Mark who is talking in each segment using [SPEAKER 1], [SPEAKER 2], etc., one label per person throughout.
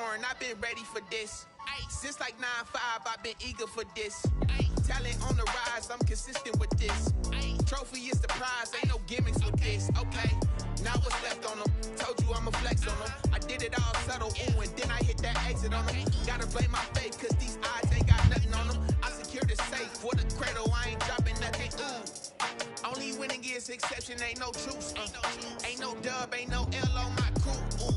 [SPEAKER 1] foreign, I've been ready for this. Since like 9-5, I've been eager for this. Talent on the rise, I'm consistent with this. Trophy is the prize, ain't no gimmicks with this. Okay, now what's left on them? Told you I'ma flex on them. I did it all subtle, ooh, and then I hit that exit on them. Gotta blame my faith, cause these odds ain't got nothing on them. I secured the safe for the cradle, I ain't dropping nothing, ooh. Only winning is exception, ain't no truce. Ain't no dub, ain't no L on my crew. Ooh.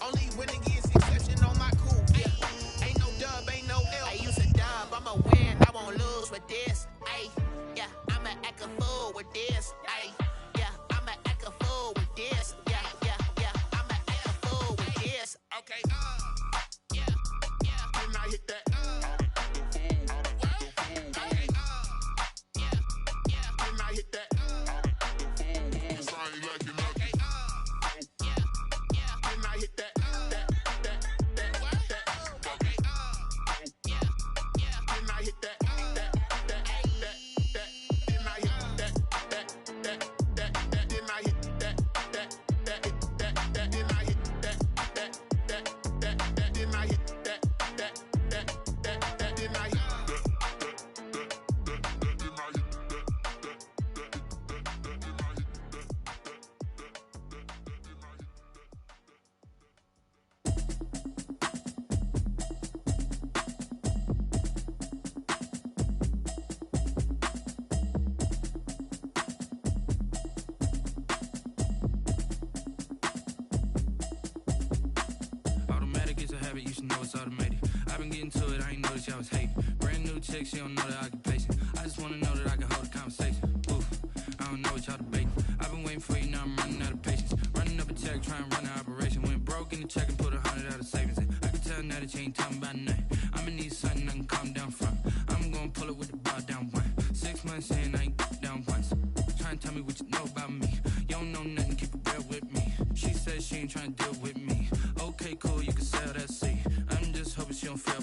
[SPEAKER 1] Only winning is exception on my crew. Yeah. Ain't no dub, ain't no L. I use a dub, I'ma win, I won't lose with this. Ay, yeah, I'ma act a fool with this. Ay, yeah, I'ma act a fool with this. Yeah, yeah, yeah, I'ma act a fool with this. Okay, yeah, yeah. When I hit that.
[SPEAKER 2] You should know it's automated. I've been getting to it, I ain't noticed y'all was hating. Brand new chick, she don't know the occupation. I just wanna know that I can hold a conversation. Oof, I don't know what y'all debating. I've been waiting for you, now I'm running out of patience. Running up a check, trying to run an operation. Went broke in the check and put 100 out of savings in. I can tell now that you ain't talking about nothing. I'ma need something I can calm down from. I'm gonna pull it with the bar down one. 6 months in, I ain't down once. Trying to tell me what you know about me. You don't know nothing, keep it real with me. She says she ain't trying to deal with me. Okay, cool, you can sell that seat. I'm just hoping she don't fail,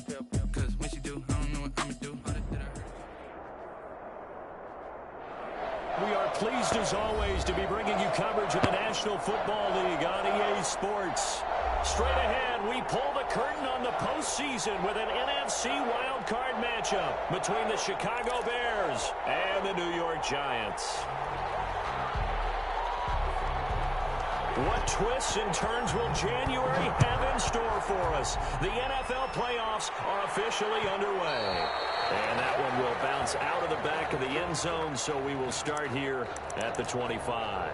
[SPEAKER 2] cause when she do, I don't know what I'ma do.
[SPEAKER 3] We are pleased as always to be bringing you coverage of the National Football League on EA Sports. Straight ahead, we pull the curtain on the postseason with an NFC wildcard matchup between the Chicago Bears and the New York Giants. What twists and turns will January have in store for us? The NFL playoffs are officially underway. And that one will bounce out of the back of the end zone, so we will start here at the 25.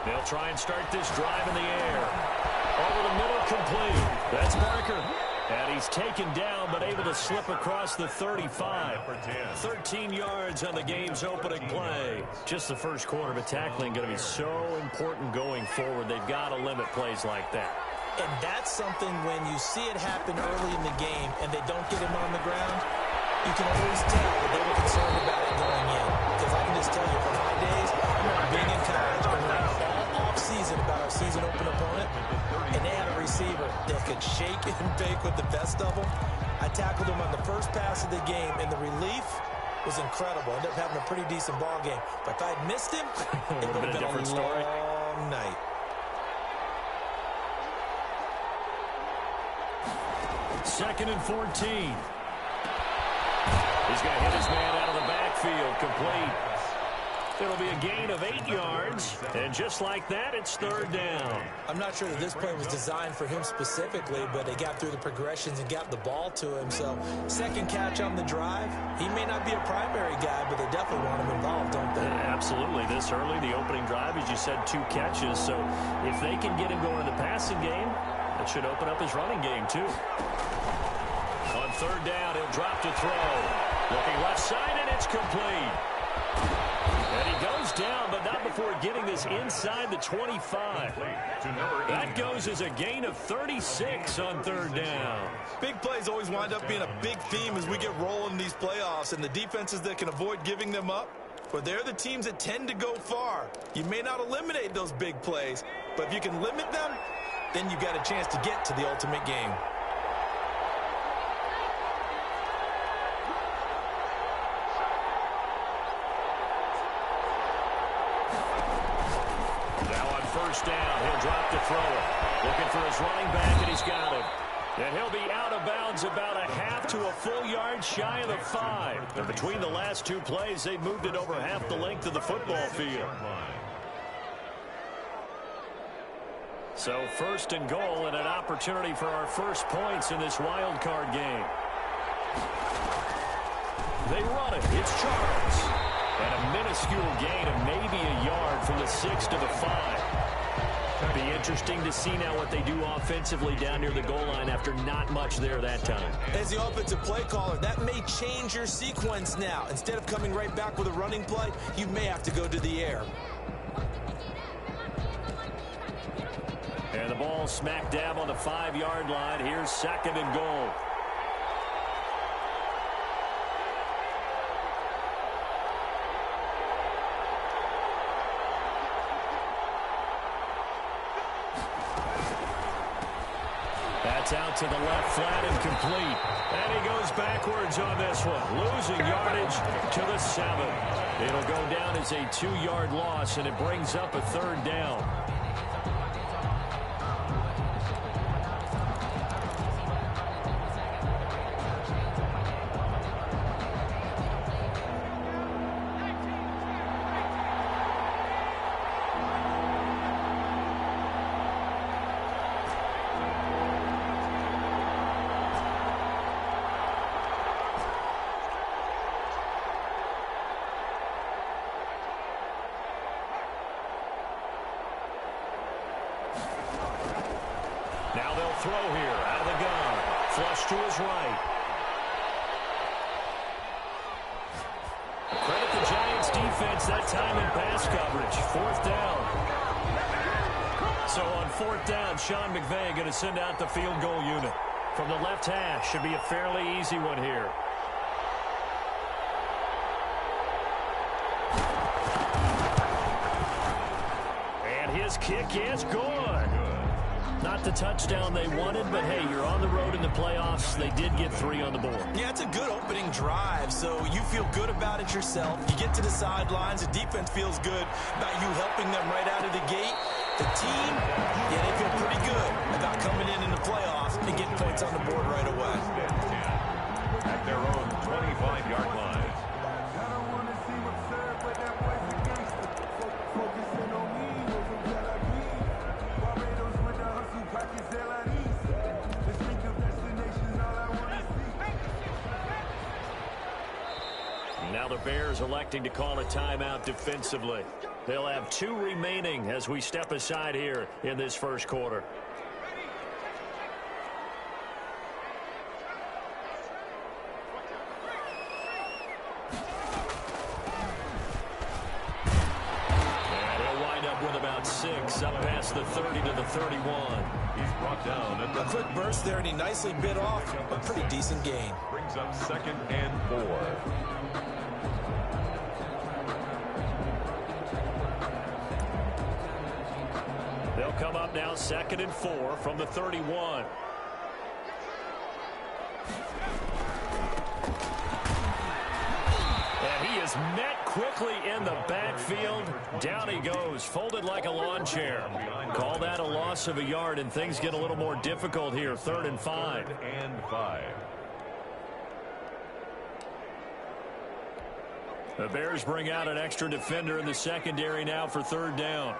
[SPEAKER 3] They'll try and start this drive in the air. Over the middle, complete. That's Barker. And he's taken down, but able to slip across the 35. 13 yards on the game's opening play. Just the first quarter, but tackling going to be so important going forward. They've got to limit plays like that.
[SPEAKER 4] And that's something when you see it happen early in the game and they don't get him on the ground, you can always tell that they were concerned about it going in. Because I can just tell you from my days, I remember being in college and learning all off-season about our season-open opponent, and they had a receiver that could shake and bake with the best of them. I tackled him on the first pass of the game, and the relief was incredible. Ended up having a pretty decent ball game. But if I'd missed him, it would have been a long night.
[SPEAKER 3] Second and 14. He's going to hit his man out of the backfield, complete. It'll be a gain of 8 yards, and just like that, it's third down.
[SPEAKER 4] I'm not sure that this play was designed for him specifically, but they got through the progressions and got the ball to him. So, second catch on the drive. He may not be a primary guy, but they definitely want him involved, don't they?
[SPEAKER 3] Yeah, absolutely. This early, the opening drive, as you said, 2 catches. So, if they can get him going in the passing game, that should open up his running game, too. On third down, he'll drop to throw. Looking left side, and it's complete. getting this inside the 25. That goes as a gain of 36 on third down.
[SPEAKER 4] Big plays always wind up being a big theme as we get rolling in these playoffs, and the defenses that can avoid giving them up, well, they're the teams that tend to go far. You may not eliminate those big plays, but if you can limit them, then you've got a chance to get to the ultimate game.
[SPEAKER 3] First down, he'll drop to throw it. Looking for his running back, and he's got him. And he'll be out of bounds about a half to a full yard shy of the 5. And between the last two plays, they moved it over half the length of the football field. So first and goal, and an opportunity for our first points in this wild card game. They run it. It's Charles. And a minuscule gain of maybe a yard from the 6 to the 5. Be interesting to see now what they do offensively down near the goal line after not much there that time.
[SPEAKER 4] As the offensive play caller, that may change your sequence now. Instead of coming right back with a running play, you may have to go to the air.
[SPEAKER 3] And the ball smack dab on the 5-yard line. Here's second and goal. That's out to the left, flat and complete. And he goes backwards on this one, losing yardage to the 7. It'll go down as a 2-yard loss, and it brings up a third down. Now they'll throw here out of the gun. Flush to his right. Credit the Giants defense that time in pass coverage. 4th down. So on 4th down, Sean McVay going to send out the field goal unit. From the left hash, should be a fairly easy one here. And his kick is good. Not the touchdown they wanted, but hey, you're on the road in the playoffs. They did get 3 on the board.
[SPEAKER 4] Yeah, it's a good opening drive, so you feel good about it yourself. You get to the sidelines, the defense feels good about you helping them right out of the gate. The team, yeah, they feel pretty good about coming in the playoffs and getting points on the board right away.
[SPEAKER 5] At their own 25-yard line.
[SPEAKER 3] Now the Bears electing to call a timeout defensively. They'll have 2 remaining as we step aside here in this first quarter. And he'll wind up with about 6 up past the 30 to the 31.
[SPEAKER 5] He's brought down.
[SPEAKER 4] A quick burst there, and he nicely bit off a pretty decent gain.
[SPEAKER 5] Brings up 2nd and 4.
[SPEAKER 3] They'll come up now 2nd and 4 from the 31. And he is met quickly in the backfield. Down he goes, folded like a lawn chair. Call that a loss of a yard, and things get a little more difficult here. 3rd and 5. The Bears bring out an extra defender in the secondary now for 3rd down.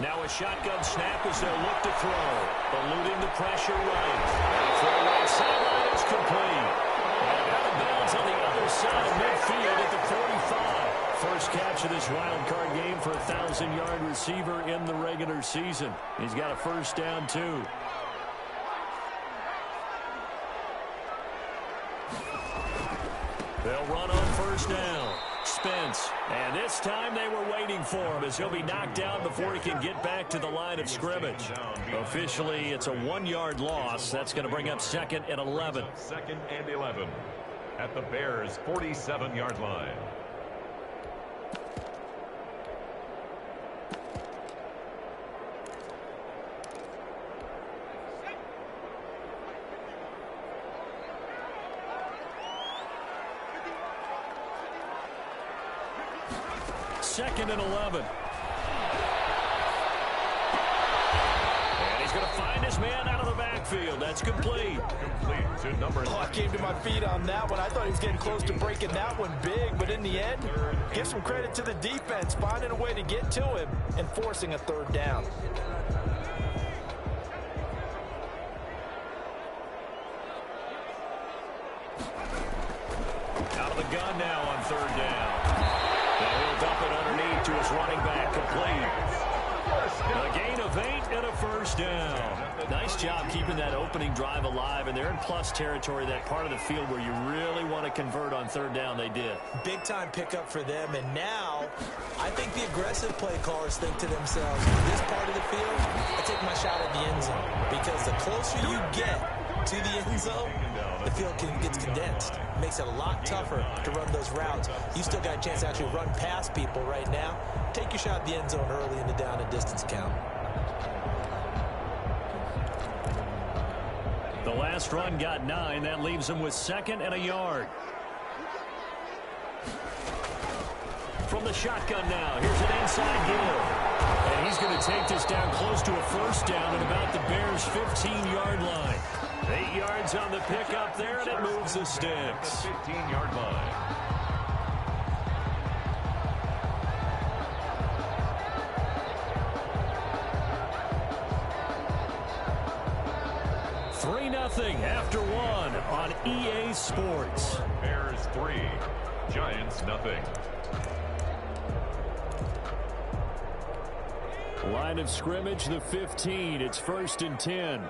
[SPEAKER 3] Now a shotgun snap as they'll look to throw. Eluding the pressure right. Throw right sideline is complete. And out of bounds on the other side of midfield at the 45. First catch of this wild card game for a 1,000-yard receiver in the regular season. He's got a first down, too. They'll run on first down. Spence. And this time they were waiting for him as he'll be knocked down before he can get back to the line of scrimmage. Officially, it's a 1-yard loss. That's going to bring up 2nd and 11.
[SPEAKER 5] 2nd and 11 at the Bears' 47-yard line.
[SPEAKER 3] Second and 11. And he's going to find his man out of the backfield. That's complete.
[SPEAKER 5] Complete to number
[SPEAKER 4] I came to my feet on that one. I thought he was getting close to breaking that one big, but in the end, give some credit to the defense, finding a way to get to him and forcing a 3rd down.
[SPEAKER 3] Out of the gun now on 3rd down. And he'll dump it underneath to his running back, complete. A gain of 8 and a 1st down. Nice job keeping that opening drive alive, and they're in plus territory, that part of the field where you really want to convert on 3rd down. They did.
[SPEAKER 4] Big time pickup for them, and now I think the aggressive play callers think to themselves, this part of the field, I take my shot at the end zone, because the closer you get to the end zone, the field gets condensed. Makes it a lot tougher to run those routes. You still got a chance to actually run past people right now. Take your shot at the end zone early in the down and distance count.
[SPEAKER 3] The last run got 9. That leaves him with 2nd and a yard. From the shotgun now, here's an inside give. And he's going to take this down close to a 1st down at about the Bears' 15-yard line. 8 yards on the pickup there, and it moves the sticks.
[SPEAKER 5] 15-yard line.
[SPEAKER 3] After 1 on EA Sports.
[SPEAKER 5] Bears 3, Giants nothing.
[SPEAKER 3] Line of scrimmage, the 15. It's 1st and 10.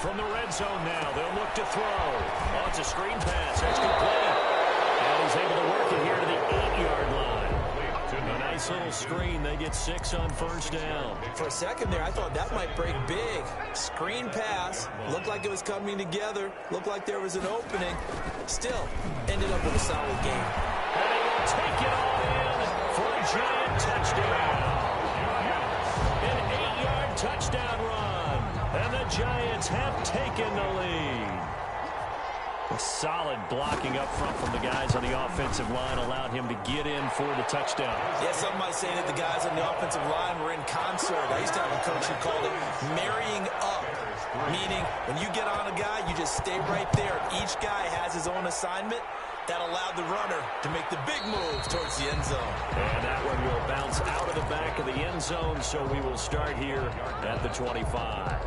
[SPEAKER 3] From the red zone now, they'll look to throw. Oh, it's a screen pass. That's complete. And he's able to work it here to the 8-yard line. A nice little screen. They get 6 on 1st down.
[SPEAKER 4] For a second there, I thought that might break big. Screen pass. Looked like it was coming together. Looked like there was an opening. Still, ended up with a solid game.
[SPEAKER 3] And they will take it all in for a Giant touchdown. An 8-yard touchdown run. And the Giants have taken the lead. A solid blocking up front from the guys on the offensive line allowed him to get in for the touchdown.
[SPEAKER 4] Yeah, some might say that the guys on the offensive line were in concert. I used to have a coach who called it marrying up, meaning when you get on a guy, you just stay right there. Each guy has his own assignment. That allowed the runner to make the big move towards the end zone.
[SPEAKER 3] And that one will bounce out of the back of the end zone, so we will start here at the 25.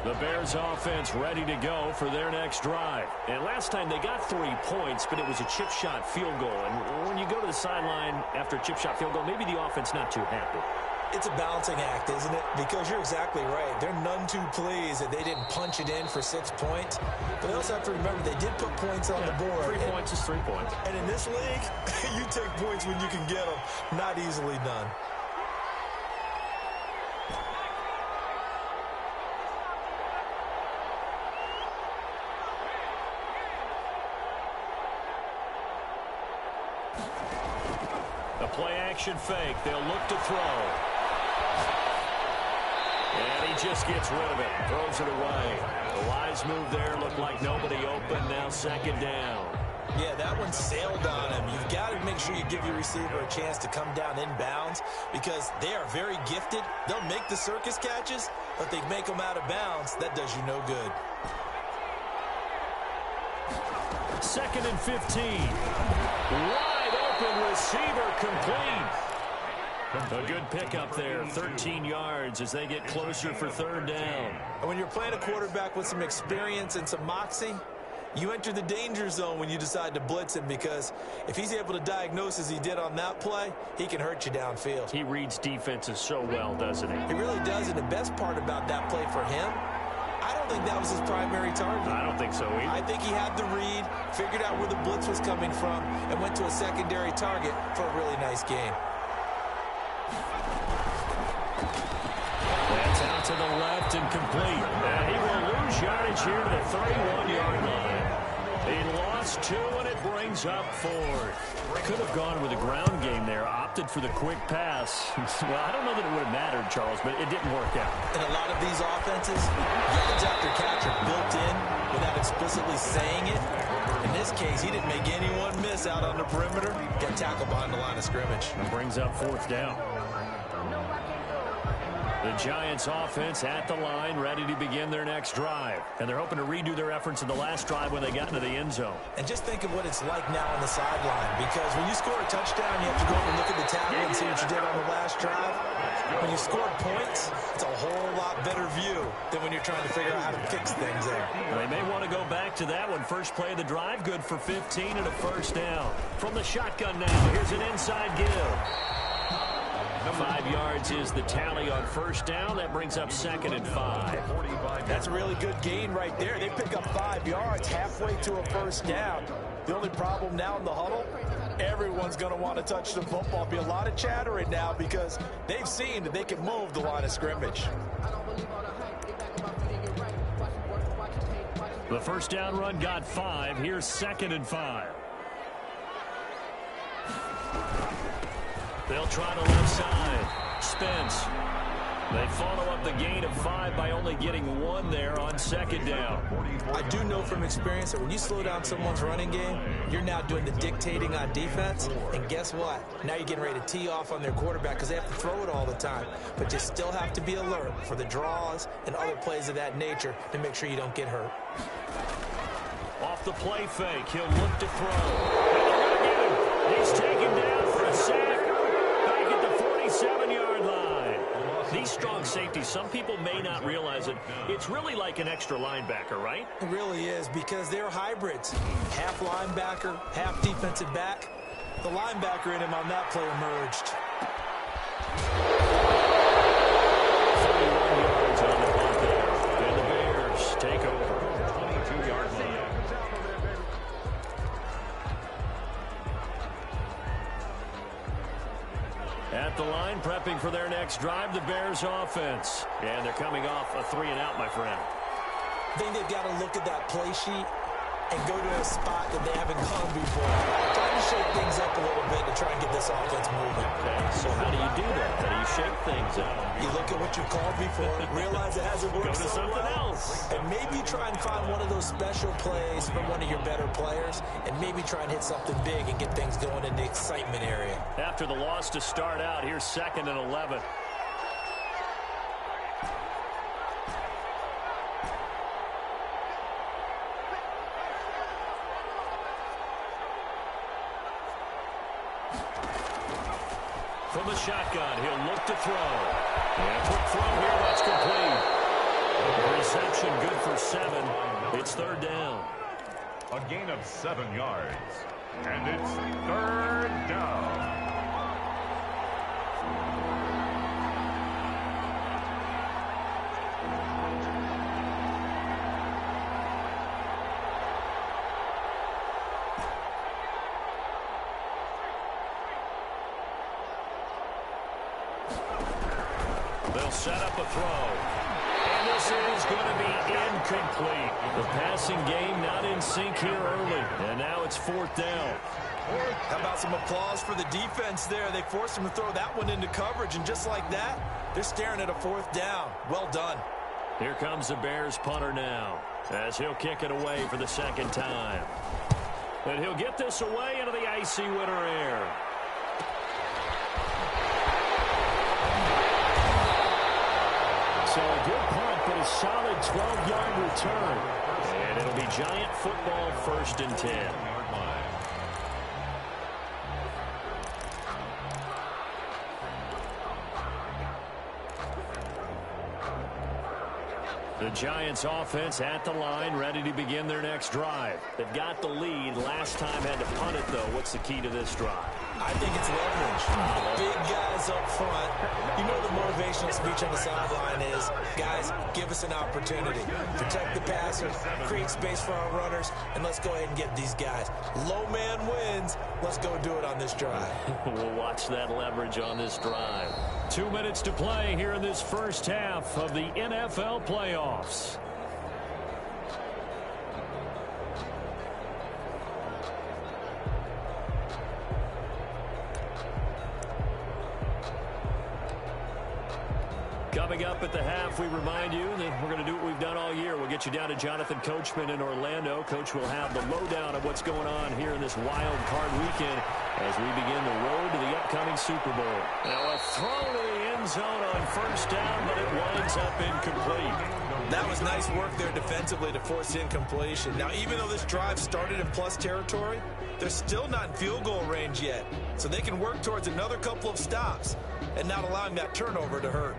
[SPEAKER 3] The Bears offense ready to go for their next drive. And last time they got 3 points, but it was a chip shot field goal. And when you go to the sideline after a chip shot field goal, maybe the offense not too happy.
[SPEAKER 4] It's a balancing act, isn't it? Because you're exactly right. They're none too pleased that they didn't punch it in for 6 points. But they also have to remember they did put points on the board.
[SPEAKER 3] 3 points is 3 points.
[SPEAKER 4] And in this league, you take points when you can get them. Not easily done.
[SPEAKER 3] The play-action fake. They'll look to throw. And he just gets rid of it. Throws it away. The wise move there. Looked like nobody open. Now 2nd down.
[SPEAKER 4] Yeah, that one sailed on him. You've got to make sure you give your receiver a chance to come down inbounds because they are very gifted. They'll make the circus catches, but they make them out of bounds. That does you no good.
[SPEAKER 3] 2nd and 15. Wide open receiver complete. A good pickup there, 13 yards as they get closer for third down.
[SPEAKER 4] And when you're playing a quarterback with some experience and some moxie, you enter the danger zone when you decide to blitz him, because if he's able to diagnose as he did on that play, he can hurt you downfield.
[SPEAKER 3] He reads defenses so well, doesn't he?
[SPEAKER 4] He really does, and the best part about that play for him, I don't think that was his primary target.
[SPEAKER 3] I don't think so either.
[SPEAKER 4] I think he had the read, figured out where the blitz was coming from, and went to a secondary target for a really nice game.
[SPEAKER 3] That's out to the left and complete. And he will lose yardage here to the 31-yard line. He lost 2, and it brings up 4. Could have gone with a ground game there, opted for the quick pass. Well, I don't know that it would have mattered, Charles, but it didn't work out.
[SPEAKER 4] In a lot of these offenses, yards after catch are built in without explicitly saying it. In this case, he didn't make anyone miss out on the perimeter. Get tackled behind the line of scrimmage.
[SPEAKER 3] And brings up 4th down. The Giants offense at the line, ready to begin their next drive. And they're hoping to redo their efforts in the last drive when they got into the end zone.
[SPEAKER 4] And just think of what it's like now on the sideline, because when you score a touchdown, you have to go up and look at the tablet and see what you did on the last drive. When you scored points, it's a whole lot better view than when you're trying to figure out how to fix things there.
[SPEAKER 3] They may want to go back to that one. First play of the drive, good for 15 and a first down. From the shotgun now, here's an inside give. 5 yards is the tally on first down. That brings up 2nd and 5.
[SPEAKER 4] That's a really good gain right there. They pick up 5 yards halfway to a first down. The only problem now in the huddle, everyone's going to want to touch the football. Be a lot of chattering now because they've seen that they can move the line of scrimmage.
[SPEAKER 3] The first down run got 5. Here's 2nd and 5. They'll try the left side. Spence. They follow up the gain of 5 by only getting 1 there on 2nd down.
[SPEAKER 4] I do know from experience that when you slow down someone's running game, you're now doing the dictating on defense. And guess what? Now you're getting ready to tee off on their quarterback because they have to throw it all the time. But you still have to be alert for the draws and other plays of that nature to make sure you don't get hurt.
[SPEAKER 3] Off the play fake, he'll look to throw. He's taken down for a sack. 7-yard line. These strong safeties, some people may not realize it. It's really like an extra linebacker, right?
[SPEAKER 4] It really is, because they're hybrids. Half linebacker, half defensive back. The linebacker in him on that play emerged.
[SPEAKER 3] 31 yards on the punt there. And the Bears take over. 22-yard line. At the line, prepping for their next drive, the Bears offense. And they're coming off a 3-and-out, my friend.
[SPEAKER 4] I think they've got to look at that play sheet and go to a spot that they haven't gone before. Trying to shake things up a little bit to try and get this offense moving.
[SPEAKER 3] Okay, so how do you do that? How do you shake things up?
[SPEAKER 4] You look at what you've called before, realize it hasn't worked
[SPEAKER 3] Go to something else.
[SPEAKER 4] And maybe try and find one of those special plays from one of your better players, and maybe try and hit something big and get things going in the excitement area.
[SPEAKER 3] After the loss to start out, here's 2nd and 11. From the shotgun, he'll look to throw. And a quick throw here, that's complete. The reception good for 7. It's 3rd down.
[SPEAKER 5] A gain of 7 yards. And it's 3rd down.
[SPEAKER 3] They'll set up a throw. And this is going to be incomplete. The passing game not in sync here early. And now it's 4th down.
[SPEAKER 4] How about some applause for the defense there? They forced him to throw that one into coverage, and just like that, they're staring at a 4th down. Well done.
[SPEAKER 3] Here comes the Bears punter now, as he'll kick it away for the 2nd time. And he'll get this away into the icy winter air. So a good punt, but a solid 12-yard return. And it'll be Giant football, 1st and 10. The Giants offense at the line, ready to begin their next drive. They've got the lead. Last time had to punt it, though. What's the key to this drive?
[SPEAKER 4] I think it's leverage. The big guys up front. You know the motivational speech on the sideline is, guys, give us an opportunity. Protect the passer, create space for our runners, and let's go ahead and get these guys. Low man wins. Let's go do it on this drive.
[SPEAKER 3] We'll watch that leverage on this drive. 2 minutes to play here in this first half of the NFL playoffs. Coming up at the half, we remind you that we're going to do what we've done all year. We'll get you down to Jonathan Coachman in Orlando. Coach will have the lowdown of what's going on here in this wild card weekend as we begin the road to the upcoming Super Bowl. Now a throw to the end zone on first down, but it winds up incomplete.
[SPEAKER 4] That was nice work there defensively to force incompletion. Now, even though this drive started in plus territory, they're still not in field goal range yet. So they can work towards another couple of stops and not allowing that turnover to hurt.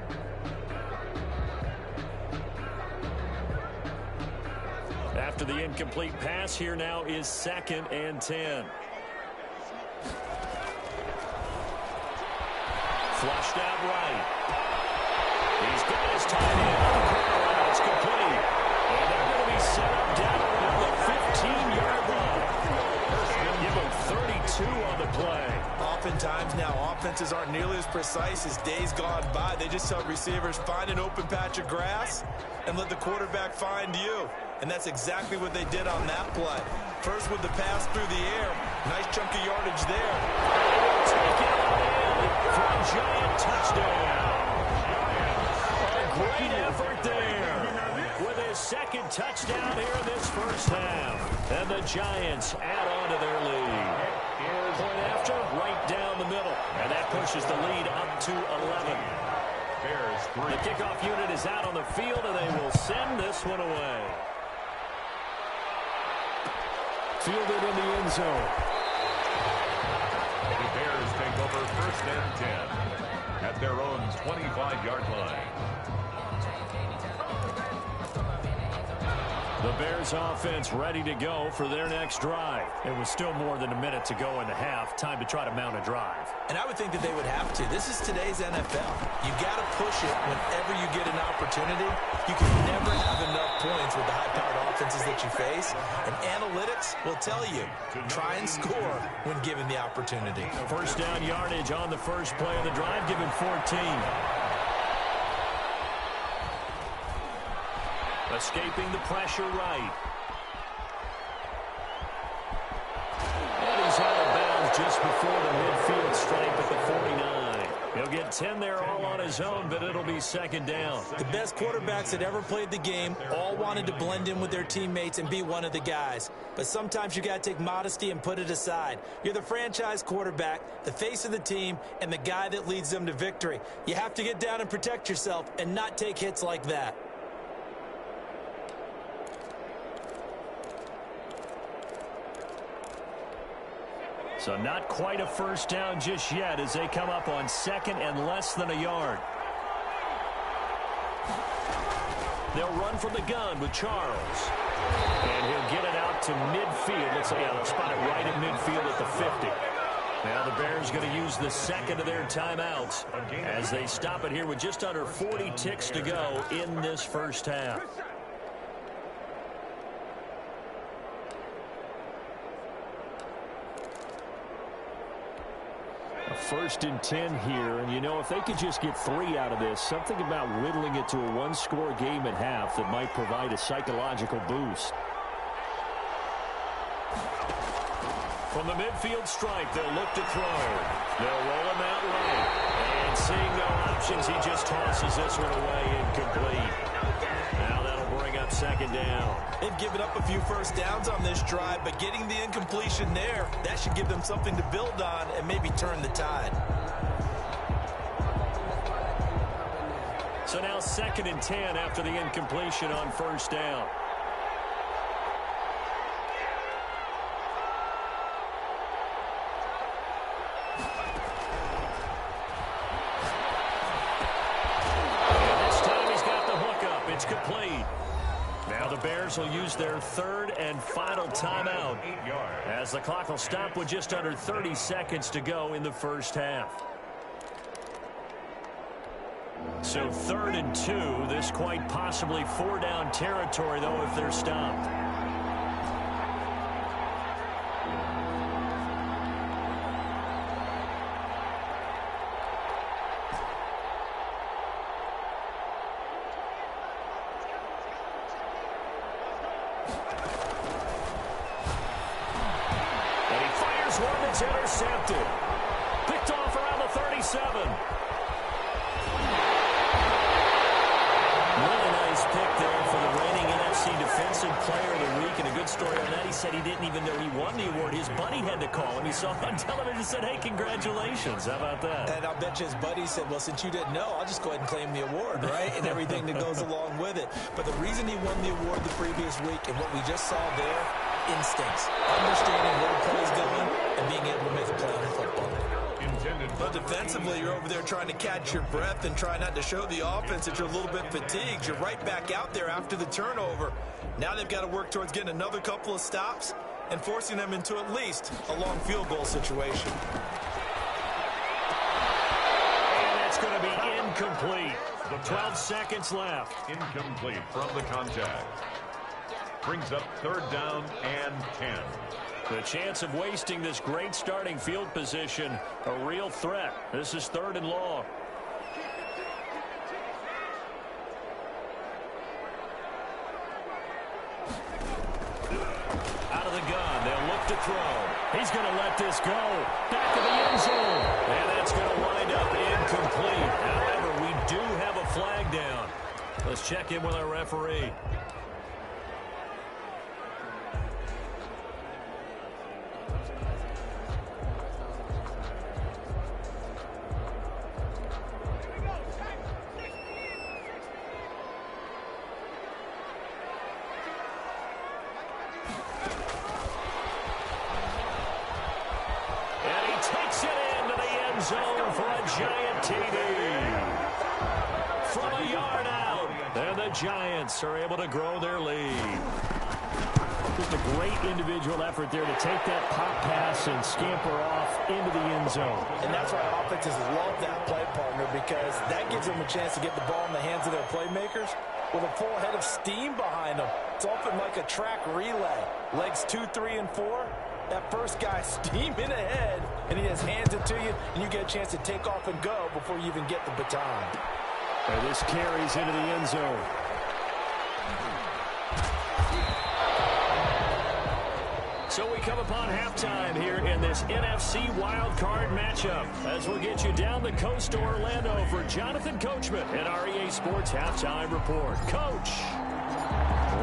[SPEAKER 3] After the incomplete pass, here now is 2nd and 10. Flushed out right. He's got his tight end. It's complete. And they're going to be set up down around the 15-yard line. And give him 32 on the play.
[SPEAKER 4] Oftentimes now, offenses aren't nearly as precise as days gone by. They just tell receivers, find an open patch of grass and let the quarterback find you. And that's exactly what they did on that play. First with the pass through the air. Nice chunk of yardage there.
[SPEAKER 3] Take it on in for a Giant touchdown. A great effort there with his 2nd touchdown here in this first half. And the Giants add on to their lead. Point after, right down the middle. And that pushes the lead up to 11. The kickoff unit is out on the field, and they will send this one away. Fielded in the end zone.
[SPEAKER 5] The Bears take over 1st and 10 at their own 25-yard line.
[SPEAKER 3] The Bears offense ready to go for their next drive. It was still more than a minute to go in the half. Time to try to mount a drive.
[SPEAKER 4] And I would think that they would have to. This is today's NFL. You got to push it whenever you get an opportunity. You can never have enough points with the high-powered offenses that you face. And analytics will tell you, try and score when given the opportunity.
[SPEAKER 3] First down yardage on the first play of the drive, given 14. Escaping the pressure right. And he's out of bounds just before the midfield stripe at the 49. He'll get 10 there all on his own, but it'll be 2nd down.
[SPEAKER 4] The best quarterbacks that ever played the game all wanted to blend in with their teammates and be one of the guys. But sometimes you got to take modesty and put it aside. You're the franchise quarterback, the face of the team, and the guy that leads them to victory. You have to get down and protect yourself and not take hits like that.
[SPEAKER 3] So not quite a first down just yet as they come up on 2nd and less than a yard. They'll run from the gun with Charles. And he'll get it out to midfield. Let's say, they'll spot it right at midfield at the 50. Now the Bears going to use the 2nd of their timeouts as they stop it here with just under 40 ticks to go in this first half. A 1st and 10 here, and you know, if they could just get 3 out of this, something about whittling it to a one-score game at half that might provide a psychological boost. From the midfield stripe, they'll look to throw. They'll roll him out right. And seeing no options, he just tosses this one away incomplete. Now that'll bring up 2nd down.
[SPEAKER 4] They've given up a few first downs on this drive, but getting the incompletion there, that should give them something to build on and maybe turn the tide.
[SPEAKER 3] So now 2nd and 10 after the incompletion on first down. It's complete. Now the Bears will use their third and final timeout as the clock will stop with just under 30 seconds to go in the first half. So 3rd and 2. This quite possibly 4-down territory, though, if they're stopped.
[SPEAKER 6] Intercepted. Picked off around the 37.
[SPEAKER 3] Really nice pick there for the reigning NFC Defensive Player of the Week. And a good story on that, he said he didn't even know he won the award. His buddy had to call him. He saw it on television and said, hey, congratulations. How about that?
[SPEAKER 4] And I'll bet you his buddy said, well, since you didn't know, I'll just go ahead and claim the award, right? And everything that goes along with it. But the reason he won the award the previous week and what we just saw there, instincts, understanding where the play is going, and being able to make a play on the football.
[SPEAKER 6] But defensively, you're over there trying to catch your breath and try not to show the offense that you're a little bit fatigued. You're right back out there after the turnover. Now they've got to work towards getting another couple of stops and forcing them into at least a long field goal situation.
[SPEAKER 3] And that's going to be incomplete. 12 seconds left.
[SPEAKER 5] Incomplete from the contact. Brings up 3rd down and 10.
[SPEAKER 3] The chance of wasting this great starting field position, a real threat. This is 3rd and long. Out of the gun, they'll look to throw. He's going to let this go. Back of the end zone. And that's going to wind up incomplete. However, we do have a flag down. Let's check in with our referee. Zone for a giant TD. From a yard out. And the Giants are able to grow their lead. Just a great individual effort there to take that pop pass and scamper off into the end zone.
[SPEAKER 4] And that's why offenses love that play, partner, because that gives them a chance to get the ball in the hands of their playmakers with a full head of steam behind them. It's often like a track relay. Legs 2, 3, and 4. That first guy steaming ahead, and he just hands it to you, and you get a chance to take off and go before you even get the baton.
[SPEAKER 3] And this carries into the end zone. So we come upon halftime here in this NFC wildcard matchup as we'll get you down the coast to Orlando for Jonathan Coachman at our EA Sports Halftime Report. Coach,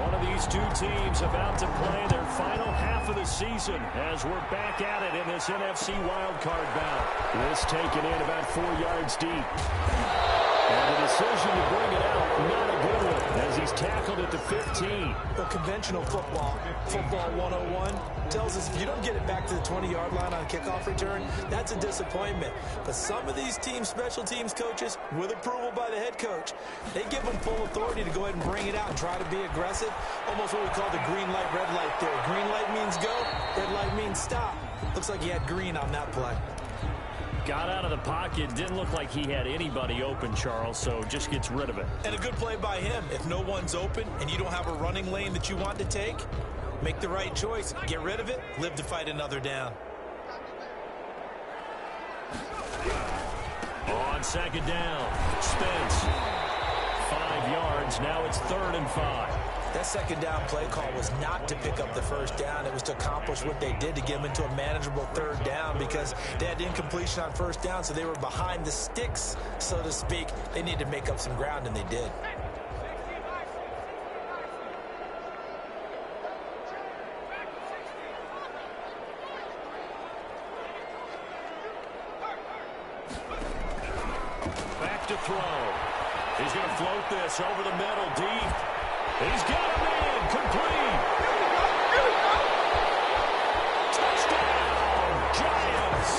[SPEAKER 3] one of these two teams about to play their final half of the season as we're back at it in this NFC wildcard bout. This taken in about 4 yards deep. And the decision to bring it out, not a good one, as he's tackled at the 15.
[SPEAKER 4] The conventional football 101, tells us if you don't get it back to the 20-yard line on a kickoff return, that's a disappointment. But some of these teams, special teams coaches, with approval by the head coach, they give them full authority to go ahead and bring it out and try to be aggressive. Almost what we call the green light, red light theory. Green light means go, red light means stop. Looks like he had green on that play.
[SPEAKER 3] Got out of the pocket. Didn't look like he had anybody open, Charles, so just gets rid of it.
[SPEAKER 6] And a good play by him. If no one's open and you don't have a running lane that you want to take, make the right choice. Get rid of it. Live to fight another down.
[SPEAKER 3] On 2nd down, Spence. 5 yards. Now it's 3rd and 5.
[SPEAKER 4] That 2nd down play call was not to pick up the 1st down. It was to accomplish what they did to get them into a manageable 3rd down because they had incompletion on 1st down, so they were behind the sticks, so to speak. They needed to make up some ground, and they did.
[SPEAKER 3] Back to throw. He's going to float this over the middle, deep. He's got a man, complete. Touchdown, Giants.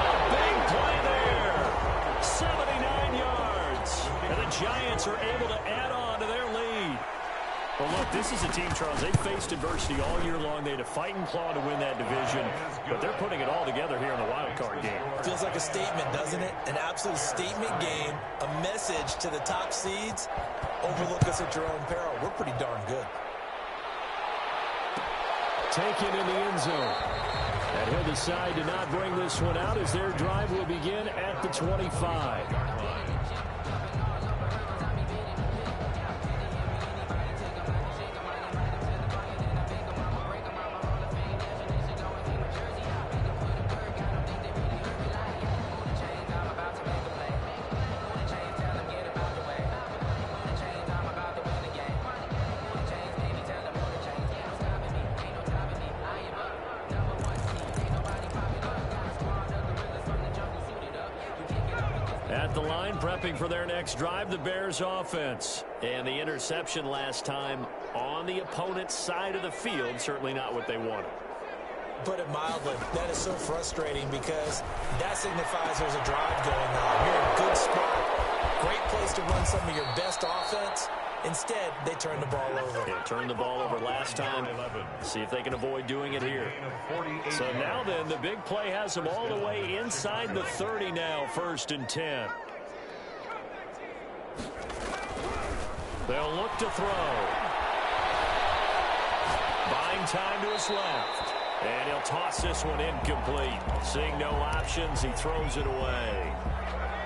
[SPEAKER 3] A big play there. 79 yards. And the Giants are able to add on to their Well, look, this is a team, Charles, they faced adversity all year long. They had to fight and claw to win that division, but they're putting it all together here in the wild card game.
[SPEAKER 4] Feels like a statement, doesn't it? An absolute statement game, a message to the top seeds. Overlook us at your own peril. We're pretty darn good.
[SPEAKER 3] Taken in the end zone. And he'll decide to not bring this one out as their drive will begin at the 25. At the line, prepping for their next drive, the Bears offense. And the interception last time on the opponent's side of the field, certainly not what they wanted.
[SPEAKER 4] Put it mildly, that is so frustrating because that signifies there's a drive going on. You're in a good spot. Great place to run some of your best offense. Instead, they turn the ball over.
[SPEAKER 3] They turned the ball over last time. See if they can avoid doing it here. So now then, the big play has them all the way inside the 30 now, 1st and 10. They'll look to throw. Buying time to his left. And he'll toss this one incomplete. Seeing no options, he throws it away.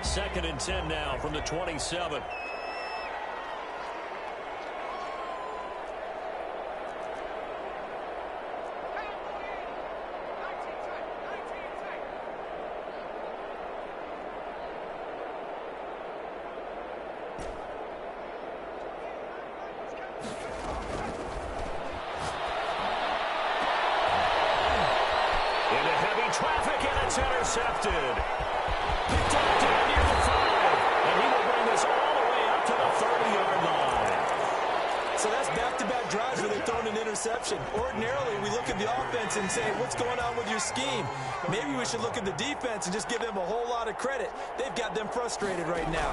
[SPEAKER 3] 2nd and 10 now from the 27. Intercepted. Picked up down near the 5. And he will bring this all the way up to the 30-yard line.
[SPEAKER 4] So that's back-to-back drives where they've thrown an interception. Ordinarily, we look at the offense and say, what's going on with your scheme? Maybe we should look at the defense and just give them a whole lot of credit. They've got them frustrated right now.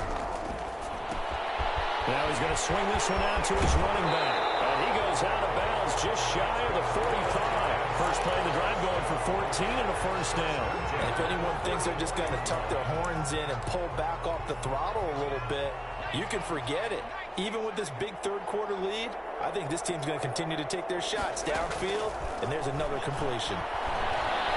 [SPEAKER 3] Now he's going to swing this one out to his running back. And he goes out of bounds just shy of the 45. First play of the drive going for 14 and a 1st down.
[SPEAKER 4] And if anyone thinks they're just going to tuck their horns in and pull back off the throttle a little bit, you can forget it. Even with this big third-quarter lead, I think this team's going to continue to take their shots downfield, and there's another completion.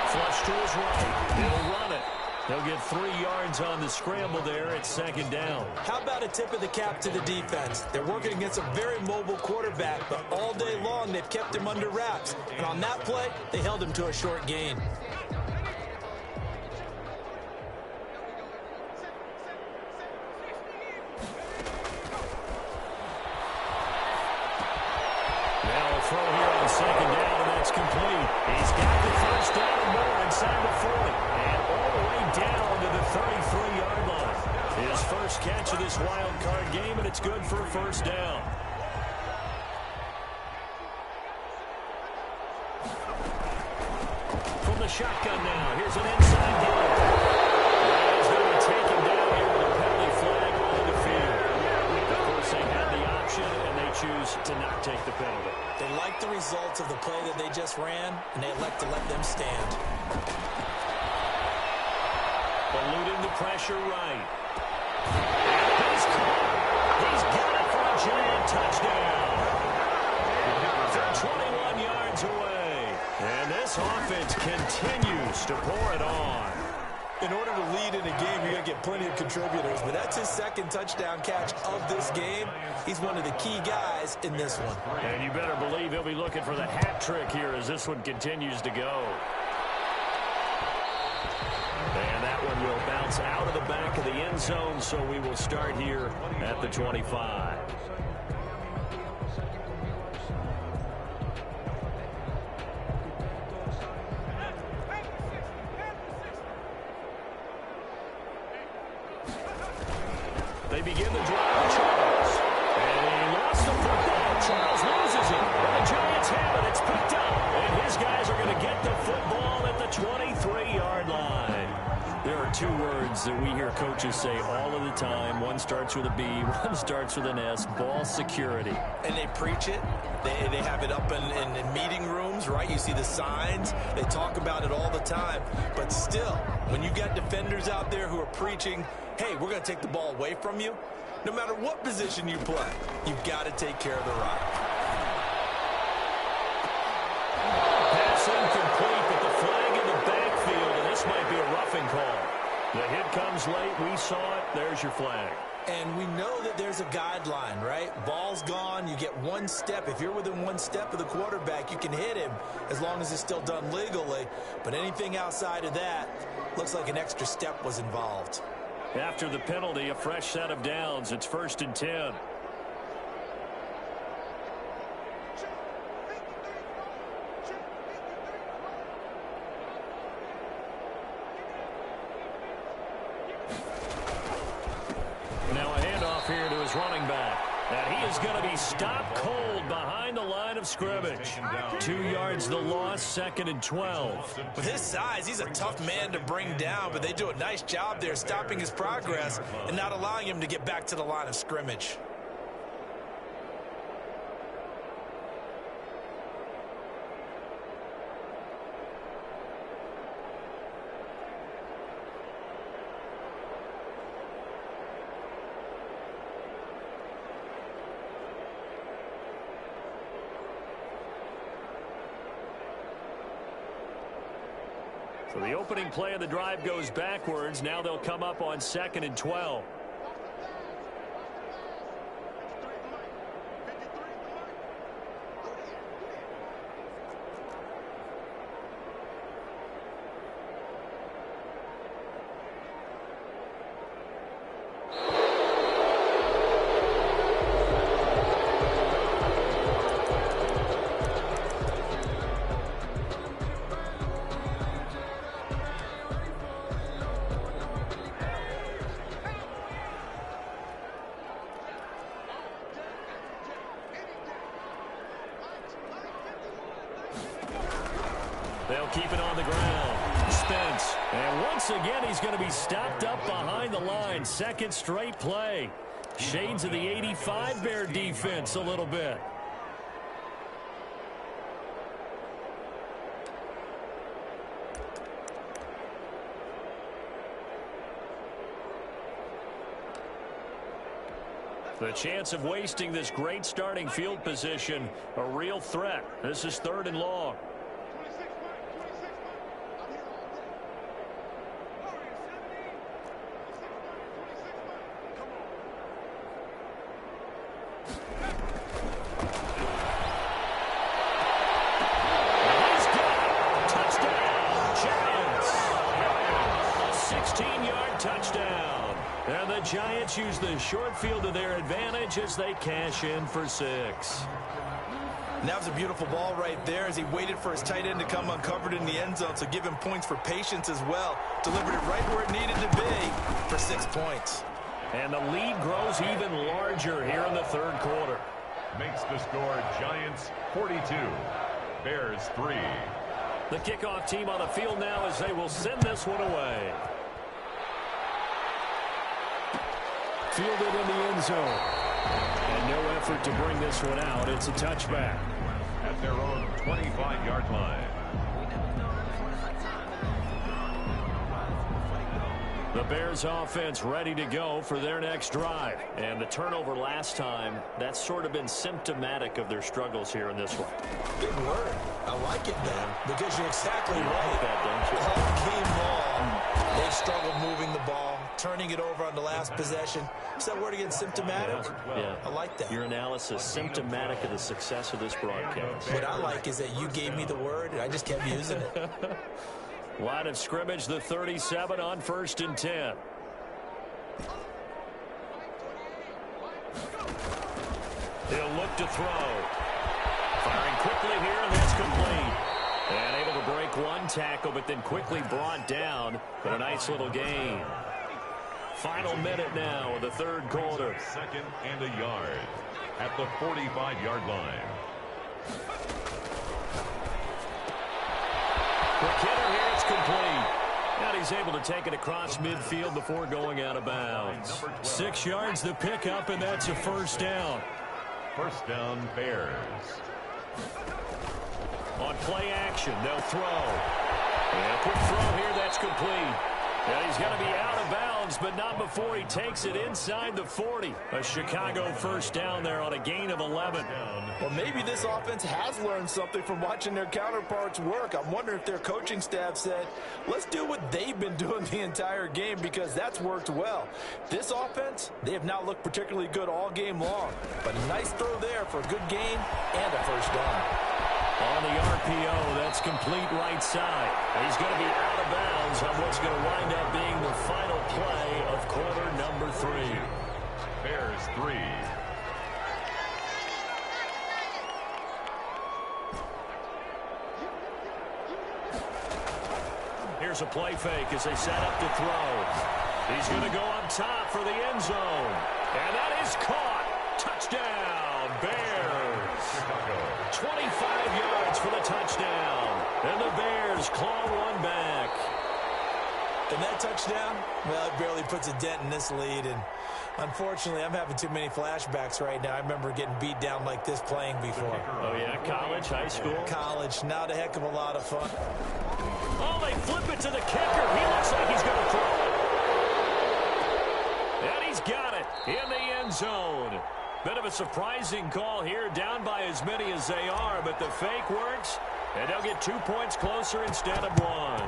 [SPEAKER 3] Flush to his right. He'll run it. They'll get 3 yards on the scramble there at 2nd down.
[SPEAKER 4] How about a tip of the cap to the defense? They're working against a very mobile quarterback, but all day long they've kept him under wraps. And on that play, they held him to a short gain.
[SPEAKER 3] Now a throw here on 2nd down, and that's complete. He's got the 1st down and more inside the 40. And all the way down to the 33-yard line. His first catch of this wild card game, and it's good for a 1st down. From the shotgun now, here's an inside game. He's going to be taken down here with a penalty flag on the field. Of course, they had the option, and they choose to not take the penalty.
[SPEAKER 4] They like the results of the play that they just ran, and they elect to let them stand.
[SPEAKER 3] Eluding the pressure right. And he's caught. He's got it for a giant touchdown. They're 21 yards away. And this offense continues to pour it on.
[SPEAKER 4] In order to lead in a game, you're going to get plenty of contributors, but that's his 2nd touchdown catch of this game. He's one of the key guys in this one.
[SPEAKER 3] And you better believe he'll be looking for the hat trick here as this one continues to go. And that one will bounce out of the back of the end zone, so we will start here at the 25. They begin the drive, Charles. And he lost the football. Charles loses it. And the Giants have it. It's picked up. And his guys are going to get the football at the 23-yard line. There are 2 words that we hear coaches say all of the time. One starts with a B, one starts with an S, ball security.
[SPEAKER 6] And they preach it. They have it up in meeting rooms, right? You see the signs. They talk about it all the time. But still, when you got defenders out there who are preaching, hey, we're going to take the ball away from you, no matter what position you play, you've got to take care of the rock.
[SPEAKER 3] Pass incomplete, but the flag in the backfield, and this might be a roughing call. The hit comes late. We saw it. There's your flag.
[SPEAKER 6] And we know that there's a guideline, right? Ball's gone. You get one step. If you're within one step of the quarterback, you can hit him as long as it's still done legally. But anything outside of that, looks like an extra step was involved.
[SPEAKER 3] After the penalty, a fresh set of downs. It's 1st and 10. Now a handoff here to his running back. And he is going to be stopped cold behind the line of scrimmage. 2 yards the loss, 2nd and 12.
[SPEAKER 6] With his size, he's a tough man to bring down, but they do a nice job there stopping his progress and not allowing him to get back to the line of scrimmage.
[SPEAKER 3] So the opening play of the drive goes backwards. Now they'll come up on 2nd and 12. They'll keep it on the ground. Spence. And once again, he's going to be stopped up behind the line. 2nd straight play. Shades of the 85 Bear defense a little bit. The chance of wasting this great starting field position, a real threat. This is 3rd and long. Giants use the short field to their advantage as they cash in for 6.
[SPEAKER 6] And that was a beautiful ball right there as he waited for his tight end to come uncovered in the end zone, so give him points for patience as well. Delivered it right where it needed to be for 6 points.
[SPEAKER 3] And the lead grows even larger here in the 3rd quarter.
[SPEAKER 5] Makes the score Giants 42, Bears 3.
[SPEAKER 3] The kickoff team on the field now as they will send this one away. Fielded in the end zone. And no effort to bring this one out. It's a touchback.
[SPEAKER 5] At their own 25-yard line.
[SPEAKER 3] The Bears offense ready to go for their next drive. And the turnover last time, that's sort of been symptomatic of their struggles here in this one.
[SPEAKER 6] Good word. I like it, man, because you're exactly right.
[SPEAKER 3] Like that, don't you?
[SPEAKER 6] All game long, they struggled moving the ball, turning it over on the last possession. Is that word again, symptomatic?
[SPEAKER 3] Yeah.
[SPEAKER 6] I like that.
[SPEAKER 3] Your analysis, symptomatic of the success of this broadcast.
[SPEAKER 6] What I like is that you gave me the word, and I just kept using it.
[SPEAKER 3] Line of scrimmage, the 37 on 1st and 10. He'll look to throw. Firing quickly here, and that's complete. And able to break one tackle, but then quickly brought down. But a nice little gain. Final minute now of the 3rd quarter.
[SPEAKER 5] 2nd and a yard at the 45-yard line.
[SPEAKER 3] McKinnon here, it's complete. And he's able to take it across midfield before going out of bounds. 6 yards the pickup, and that's a first down.
[SPEAKER 5] First down, Bears.
[SPEAKER 3] On play action, they'll throw. And a quick throw here, that's complete. And he's going to be out of bounds, but not before he takes it inside the 40. A Chicago first down there on a gain of 11.
[SPEAKER 6] Well, maybe this offense has learned something from watching their counterparts work. I'm wondering if their coaching staff said, let's do what they've been doing the entire game, because that's worked well. This offense, they have not looked particularly good all game long. But a nice throw there for a good gain and a first down.
[SPEAKER 3] On the RPO, that's complete right side. He's going to be out of bounds on what's going to wind up being the final play of quarter number 3.
[SPEAKER 5] Bears 3.
[SPEAKER 3] Here's a play fake as they set up to throw. He's going to go up top for the end zone. And that is caught. Touchdown, Bears. 25 yards for the touchdown. And the Bears claw one back.
[SPEAKER 4] And that touchdown, well, it barely puts a dent in this lead. And unfortunately, I'm having too many flashbacks right now. I remember getting beat down like this playing before.
[SPEAKER 3] Oh, yeah, college, high school?
[SPEAKER 4] College, not a heck of a lot of fun.
[SPEAKER 3] Oh, they flip it to the kicker. He looks like he's going to throw it. And he's got it in the end zone. Bit of a surprising call here, down by as many as they are, but the fake works, and they'll get 2 points closer instead of 1.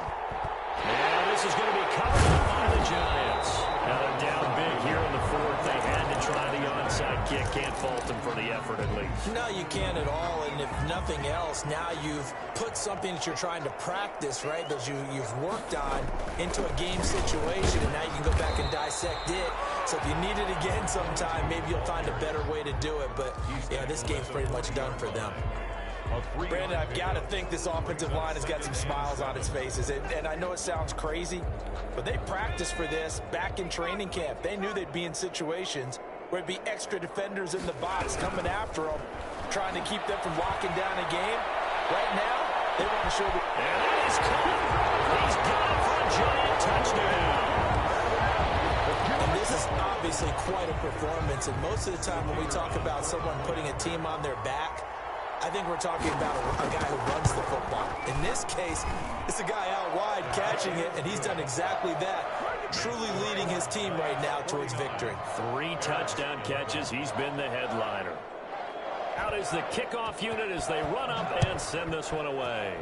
[SPEAKER 3] And this is going to be covered up by the Giants. Now they're down big here in the 4th. They had to try the onside kick. Can't fault them for the effort, at least.
[SPEAKER 4] No, you can't at all, and if nothing else, now you've put something that you're trying to practice, right, that you've worked on into a game situation, and now you can go back and dissect it. So if you need it again sometime, maybe you'll find a better way to do it. But, yeah, this game's pretty much done for them.
[SPEAKER 6] Brandon, I've got to think this offensive line has got some smiles on its faces. And I know it sounds crazy, but they practiced for this back in training camp. They knew they'd be in situations where it'd be extra defenders in the box coming after them, trying to keep them from locking down a game. Right now, they want to show the...
[SPEAKER 3] And that is caught. He's got it for a Giant touchdown.
[SPEAKER 4] And this is obviously quite a performance. And most of the time when we talk about someone putting a team on their back, I think we're talking about a guy who runs the football. In this case, it's a guy out wide catching it, and he's done exactly that, truly leading his team right now towards victory.
[SPEAKER 3] 3 touchdown catches. He's been the headliner. Out is the kickoff unit as they run up and send this one away.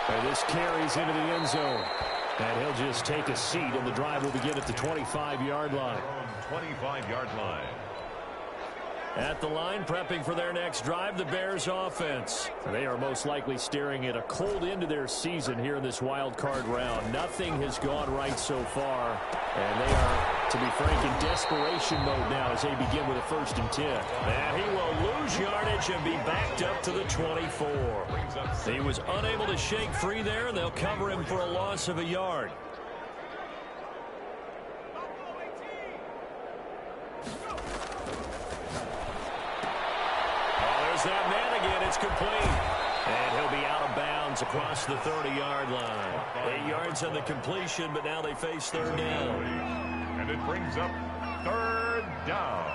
[SPEAKER 3] And this carries into the end zone. And he'll just take a seat, and the drive will begin at the 25-yard line.
[SPEAKER 5] 25-yard line.
[SPEAKER 3] At the line, prepping for their next drive, the Bears offense. They are most likely staring at a cold end to their season here in this wild card round. Nothing has gone right so far, and they are, to be frank, in desperation mode now as they begin with a 1st and 10. And he will lose yardage and be backed up to the 24. He was unable to shake free there, and they'll cover him for a loss of a yard. That man again, it's complete. And he'll be out of bounds across the 30-yard line. 8 yards on the completion, but now they face 3rd down.
[SPEAKER 5] And it brings up 3rd down.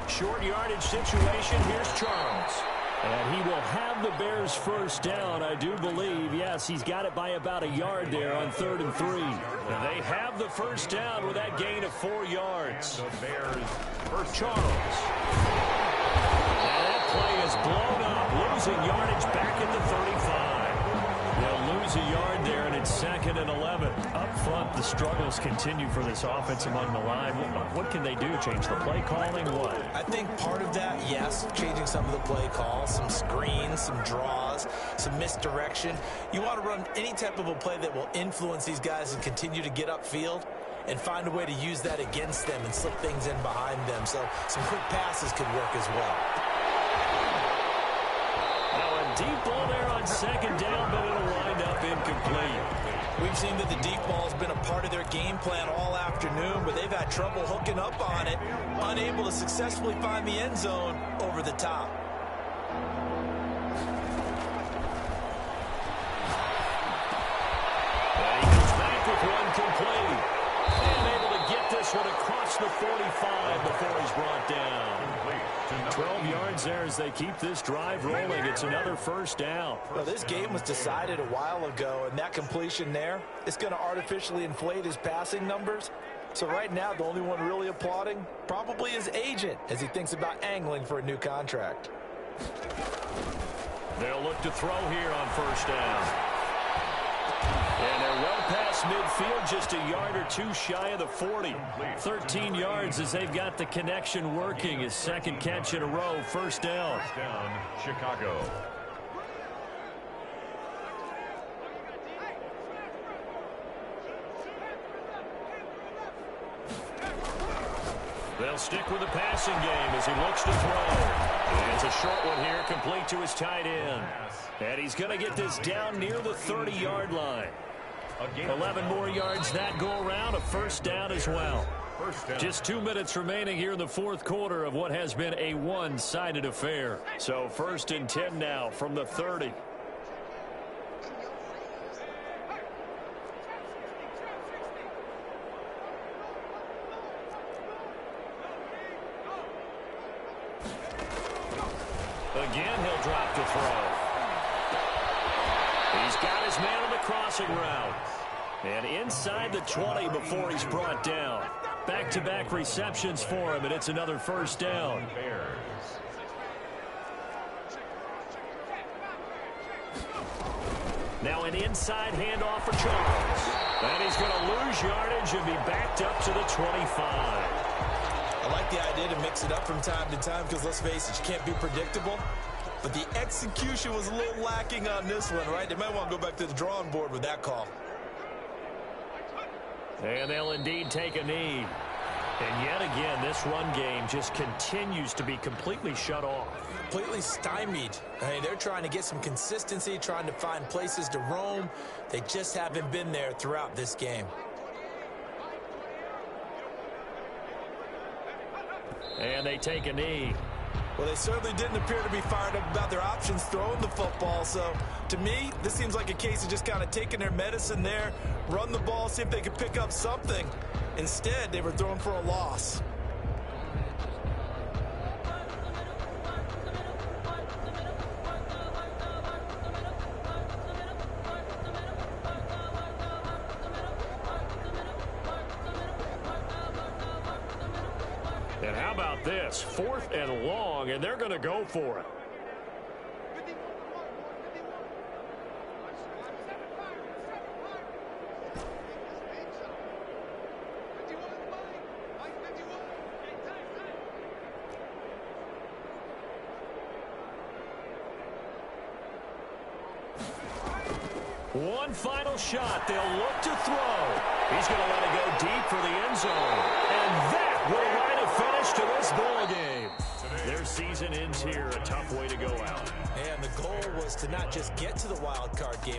[SPEAKER 3] Short yardage situation. Here's Charles. And he will have the Bears' 1st down, I do believe. Yes, he's got it by about a yard there on 3rd and 3. And they have the 1st down with that gain of 4 yards.
[SPEAKER 5] The Bears' first
[SPEAKER 3] Charles. And that play is blown up, losing yardage back at the 35. They'll lose a yard there, and it's 2nd and 11. Up front, the struggles continue for this offense among the line. What can they do? Change the play calling? What?
[SPEAKER 4] I think part of that, yes, changing some of the play calls, some screens, some draws, some misdirection. You want to run any type of a play that will influence these guys and continue to get upfield and find a way to use that against them and slip things in behind them. So some quick passes could work as well.
[SPEAKER 3] Now a deep ball there on 2nd down, but it'll wind up incomplete.
[SPEAKER 4] We've seen that the deep ball has been a part of their game plan all afternoon, but they've had trouble hooking up on it, unable to successfully find the end zone over the top.
[SPEAKER 3] this one across the 45 before he's brought down. 12 yards there as they keep this drive rolling. It's another first down.
[SPEAKER 4] Well, this game was decided a while ago, and that completion there is going to artificially inflate his passing numbers. So right now, the only one really applauding probably his agent as he thinks about angling for a new contract.
[SPEAKER 3] They'll look to throw here on first down. And they're well past midfield, just a yard or two shy of the 40. 13 yards as they've got the connection working. His second catch in a row, first down.
[SPEAKER 5] First down, Chicago.
[SPEAKER 3] They'll stick with the passing game as he looks to throw. And it's a short one here, complete to his tight end. And he's going to get this down near the 30-yard line. 11 more yards that go around, a first down as well. Just 2 minutes remaining here in the fourth quarter of what has been a one-sided affair. So 1st and 10 now from the 30. Again, he'll drop to throw. He's got his man on the crossing route. And inside the 20 before he's brought down. Back-to-back receptions for him, and it's another first down. Now an inside handoff for Charles. And he's going to lose yardage and be backed up to the 25.
[SPEAKER 4] I like the idea to mix it up from time to time because, let's face it, you can't be predictable. But the execution was a little lacking on this one, right? They might want to go back to the drawing board with that call.
[SPEAKER 3] And they'll indeed take a knee. And yet again, this run game just continues to be completely shut off.
[SPEAKER 4] Completely stymied. I mean, they're trying to get some consistency, trying to find places to roam. They just haven't been there throughout this game.
[SPEAKER 3] And they take a knee.
[SPEAKER 4] Well, they certainly didn't appear to be fired up about their options throwing the football. So, to me, this seems like a case of just kind of taking their medicine there, run the ball, see if they could pick up something. Instead, they were throwing for a loss.
[SPEAKER 3] And how about this? 4th and long, and they're going to go for it. One final shot. They'll look to throw. He's going to let it go deep for the end zone. And that will write a finish to this ball game. Their season ends here. A tough way to go out.
[SPEAKER 4] And the goal was to not just get to the wild card game,